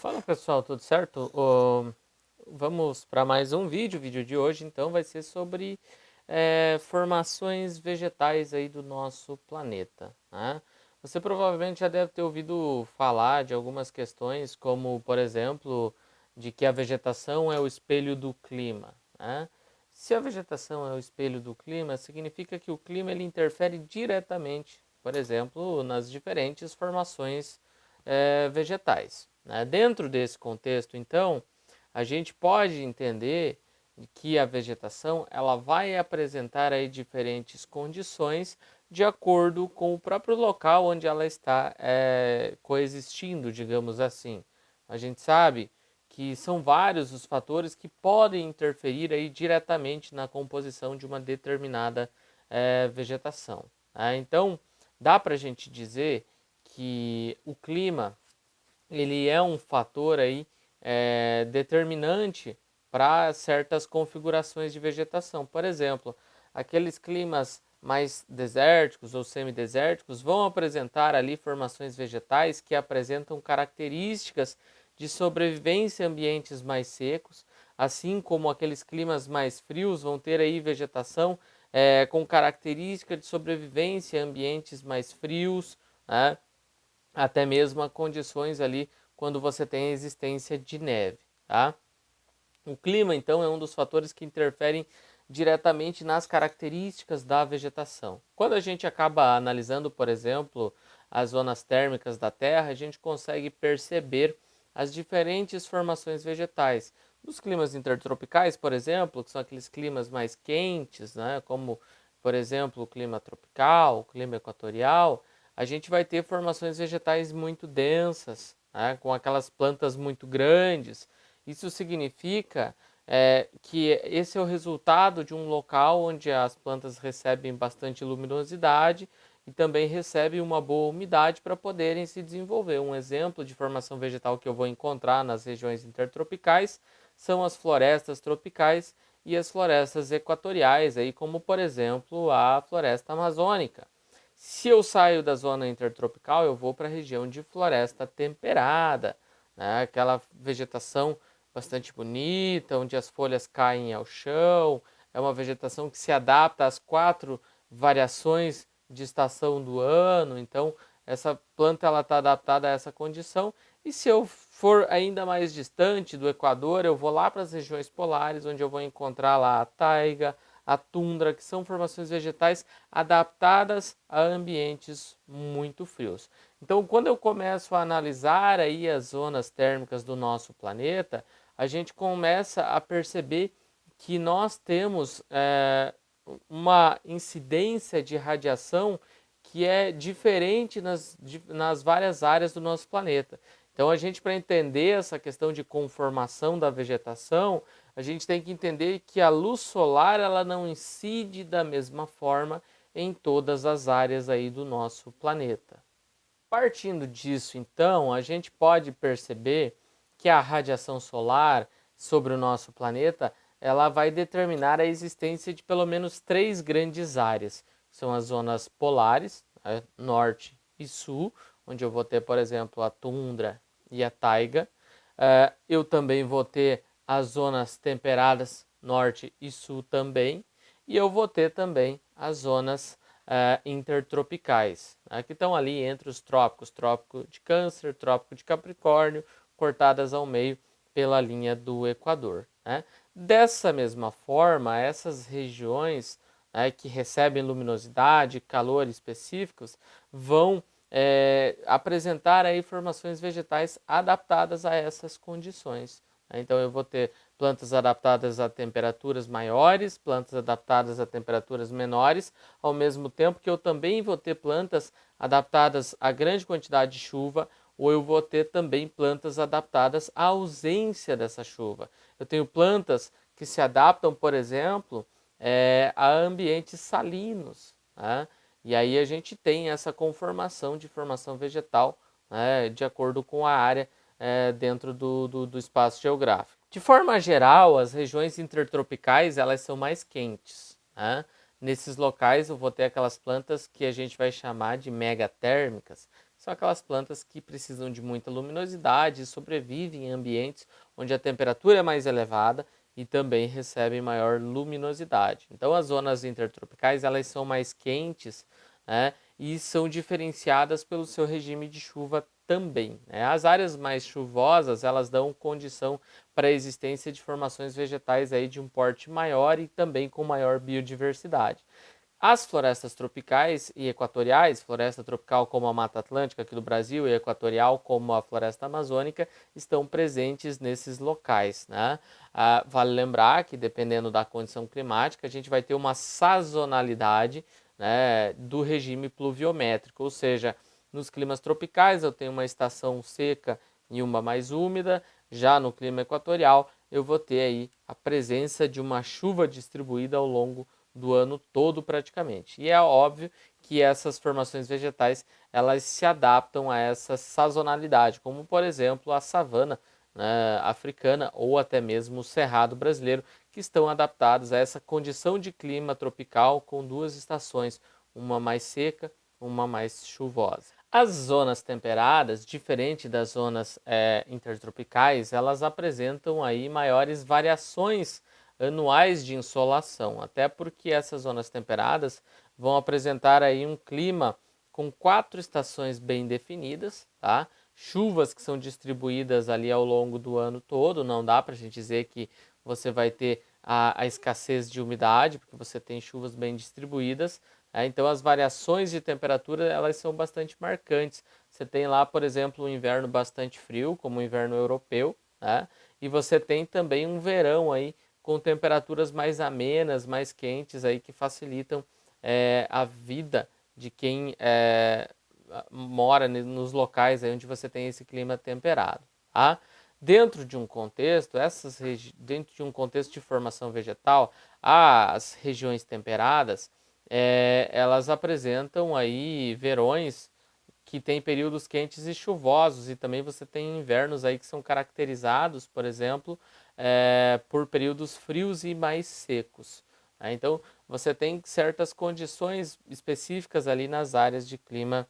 Fala pessoal, tudo certo? Vamos para mais um vídeo. O vídeo de hoje então vai ser sobre formações vegetais aí do nosso planeta, né? Você provavelmente já deve ter ouvido falar de algumas questões, como por exemplo, de que a vegetação é o espelho do clima, né? Se a vegetação é o espelho do clima, significa que o clima ele interfere diretamente, por exemplo, nas diferentes formações vegetais, né? Dentro desse contexto, então, a gente pode entender que a vegetação ela vai apresentar aí diferentes condições de acordo com o próprio local onde ela está coexistindo, digamos assim. A gente sabe que são vários os fatores que podem interferir aí diretamente na composição de uma determinada vegetação, né? Então, dá para a gente dizer que o clima ele é um fator aí determinante para certas configurações de vegetação. Por exemplo, aqueles climas mais desérticos ou semidesérticos vão apresentar ali formações vegetais que apresentam características de sobrevivência em ambientes mais secos, assim como aqueles climas mais frios vão ter aí vegetação com característica de sobrevivência em ambientes mais frios, né? Até mesmo a condições ali quando você tem a existência de neve, tá? O clima, então, é um dos fatores que interferem diretamente nas características da vegetação. Quando a gente acaba analisando, por exemplo, as zonas térmicas da Terra, a gente consegue perceber as diferentes formações vegetais. Nos climas intertropicais, por exemplo, que são aqueles climas mais quentes, né, como, por exemplo, o clima tropical, o clima equatorial, a gente vai ter formações vegetais muito densas, né, com aquelas plantas muito grandes. Isso significa que esse é o resultado de um local onde as plantas recebem bastante luminosidade e também recebem uma boa umidade para poderem se desenvolver. Um exemplo de formação vegetal que eu vou encontrar nas regiões intertropicais são as florestas tropicais e as florestas equatoriais, aí como por exemplo a floresta amazônica. Se eu saio da zona intertropical, eu vou para a região de floresta temperada, né? Aquela vegetação bastante bonita, onde as folhas caem ao chão. É uma vegetação que se adapta às 4 variações de estação do ano. Então, essa planta ela está adaptada a essa condição. E se eu for ainda mais distante do Equador, eu vou lá para as regiões polares, onde eu vou encontrar lá a taiga, a tundra, que são formações vegetais adaptadas a ambientes muito frios. Então, quando eu começo a analisar aí as zonas térmicas do nosso planeta, a gente começa a perceber que nós temos uma incidência de radiação que é diferente nas várias áreas do nosso planeta. Então, a gente, para entender essa questão de conformação da vegetação, a gente tem que entender que a luz solar ela não incide da mesma forma em todas as áreas aí do nosso planeta. Partindo disso, então, a gente pode perceber que a radiação solar sobre o nosso planeta ela vai determinar a existência de pelo menos 3 grandes áreas. São as zonas polares, norte e sul, onde eu vou ter, por exemplo, a tundra e a taiga. Eu também vou ter as zonas temperadas, norte e sul também. E eu vou ter também as zonas intertropicais, né, que estão ali entre os trópicos, trópico de Câncer, trópico de Capricórnio, cortadas ao meio pela linha do Equador, né? Dessa mesma forma, essas regiões que recebem luminosidade, calor específicos, vão apresentar aí formações vegetais adaptadas a essas condições. Então eu vou ter plantas adaptadas a temperaturas maiores, plantas adaptadas a temperaturas menores, ao mesmo tempo que eu também vou ter plantas adaptadas a grande quantidade de chuva, ou eu vou ter também plantas adaptadas à ausência dessa chuva. Eu tenho plantas que se adaptam, por exemplo, a ambientes salinos, né? E aí a gente tem essa conformação de formação vegetal, né, de acordo com a área dentro do espaço geográfico. De forma geral, as regiões intertropicais elas são mais quentes, né? Nesses locais eu vou ter aquelas plantas que a gente vai chamar de megatérmicas, são aquelas plantas que precisam de muita luminosidade e sobrevivem em ambientes onde a temperatura é mais elevada e também recebem maior luminosidade. Então as zonas intertropicais elas são mais quentes, né, e são diferenciadas pelo seu regime de chuva também, né? As áreas mais chuvosas elas dão condição para a existência de formações vegetais aí de um porte maior e também com maior biodiversidade. As florestas tropicais e equatoriais, floresta tropical como a Mata Atlântica aqui do Brasil e equatorial como a floresta amazônica, estão presentes nesses locais, né? Vale lembrar que dependendo da condição climática, a gente vai ter uma sazonalidade, né, do regime pluviométrico, ou seja, nos climas tropicais eu tenho uma estação seca e uma mais úmida, já no clima equatorial eu vou ter aí a presença de uma chuva distribuída ao longo do ano todo praticamente. E é óbvio que essas formações vegetais elas se adaptam a essa sazonalidade, como por exemplo a savana, né, africana ou até mesmo o cerrado brasileiro, que estão adaptados a essa condição de clima tropical com duas estações, uma mais seca, uma mais chuvosa. As zonas temperadas, diferente das zonas intertropicais, elas apresentam aí maiores variações anuais de insolação, até porque essas zonas temperadas vão apresentar aí um clima com 4 estações bem definidas, tá? Chuvas que são distribuídas ali ao longo do ano todo, não dá para a gente dizer que você vai ter a escassez de umidade, porque você tem chuvas bem distribuídas, né? Então as variações de temperatura elas são bastante marcantes. Você tem lá, por exemplo, um inverno bastante frio, como o inverno europeu, né? E você tem também um verão aí com temperaturas mais amenas, mais quentes aí que facilitam a vida de quem mora nos locais aí onde você tem esse clima temperado, tá? Dentro de um contexto, dentro de um contexto de formação vegetal, as regiões temperadas, elas apresentam aí verões que tem períodos quentes e chuvosos, e também você tem invernos aí que são caracterizados, por exemplo, por períodos frios e mais secos, né? Então, você tem certas condições específicas ali nas áreas de clima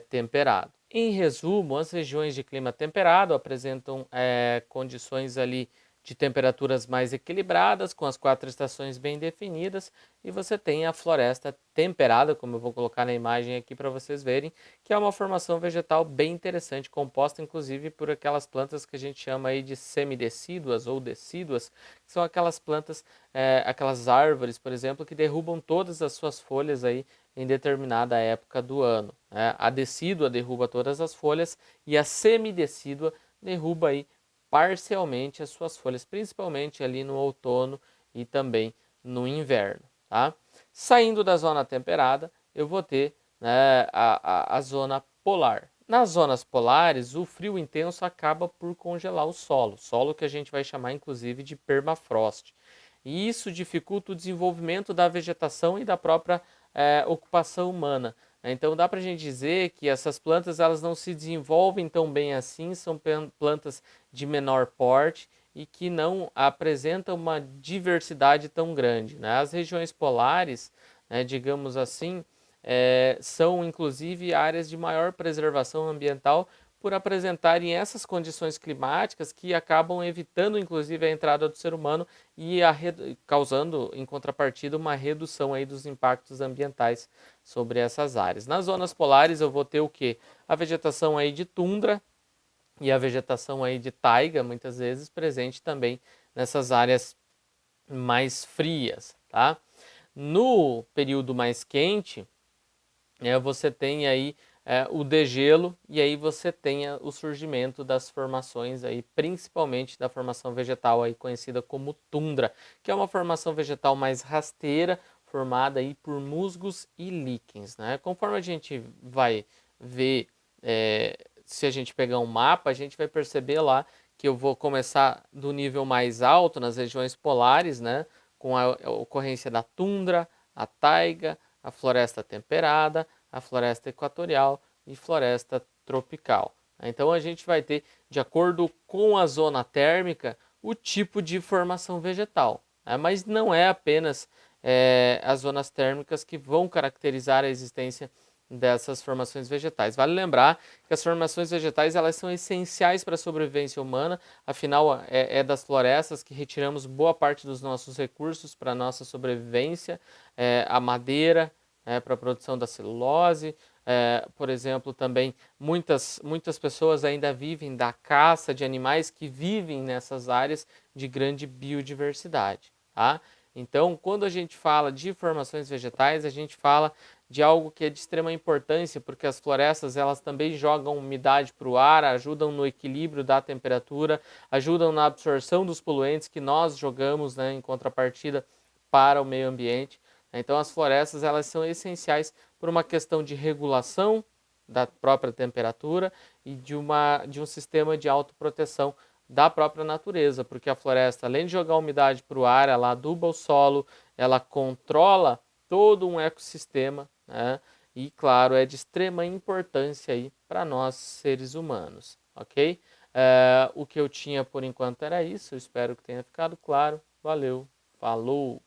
temperado. Em resumo, as regiões de clima temperado apresentam condições ali de temperaturas mais equilibradas, com as 4 estações bem definidas, e você tem a floresta temperada, como eu vou colocar na imagem aqui para vocês verem, que é uma formação vegetal bem interessante, composta inclusive por aquelas plantas que a gente chama aí de semidecíduas ou decíduas, que são aquelas plantas, aquelas árvores, por exemplo, que derrubam todas as suas folhas aí em determinada época do ano, né? A decídua derruba todas as folhas e a semidecídua derruba aí parcialmente as suas folhas, principalmente ali no outono e também no inverno, tá? Saindo da zona temperada, eu vou ter, né, a zona polar. Nas zonas polares, o frio intenso acaba por congelar o solo que a gente vai chamar inclusive de permafrost. E isso dificulta o desenvolvimento da vegetação e da própria ocupação humana. Então dá para a gente dizer que essas plantas elas não se desenvolvem tão bem assim, são plantas de menor porte e que não apresentam uma diversidade tão grande, né? As regiões polares, né, digamos assim, são inclusive áreas de maior preservação ambiental por apresentarem essas condições climáticas que acabam evitando inclusive a entrada do ser humano e causando em contrapartida uma redução aí dos impactos ambientais sobre essas áreas. Nas zonas polares eu vou ter o que? A vegetação aí de tundra e a vegetação aí de taiga, muitas vezes presente também nessas áreas mais frias, tá? No período mais quente, você tem aí o degelo e aí você tem o surgimento das formações aí, principalmente da formação vegetal aí conhecida como tundra, que é uma formação vegetal mais rasteira, formada aí por musgos e líquens, né? Conforme a gente vai ver, se a gente pegar um mapa, a gente vai perceber lá que eu vou começar do nível mais alto, nas regiões polares, né? Com a ocorrência da tundra, a taiga, a floresta temperada, a floresta equatorial e floresta tropical. Então a gente vai ter, de acordo com a zona térmica, o tipo de formação vegetal, né? Mas não é apenas as zonas térmicas que vão caracterizar a existência dessas formações vegetais. Vale lembrar que as formações vegetais elas são essenciais para a sobrevivência humana, afinal é das florestas que retiramos boa parte dos nossos recursos para a nossa sobrevivência, a madeira, para a produção da celulose, por exemplo, também muitas pessoas ainda vivem da caça de animais que vivem nessas áreas de grande biodiversidade, tá? Então, quando a gente fala de formações vegetais, a gente fala de algo que é de extrema importância, porque as florestas elas também jogam umidade para o ar, ajudam no equilíbrio da temperatura, ajudam na absorção dos poluentes que nós jogamos, né, em contrapartida para o meio ambiente. Então, as florestas elas são essenciais por uma questão de regulação da própria temperatura e de um sistema de autoproteção da própria natureza, porque a floresta, além de jogar umidade para o ar, ela aduba o solo, ela controla todo um ecossistema, né? E, claro, é de extrema importância aí para nós, seres humanos, ok? O que eu tinha por enquanto era isso, eu espero que tenha ficado claro. Valeu, falou!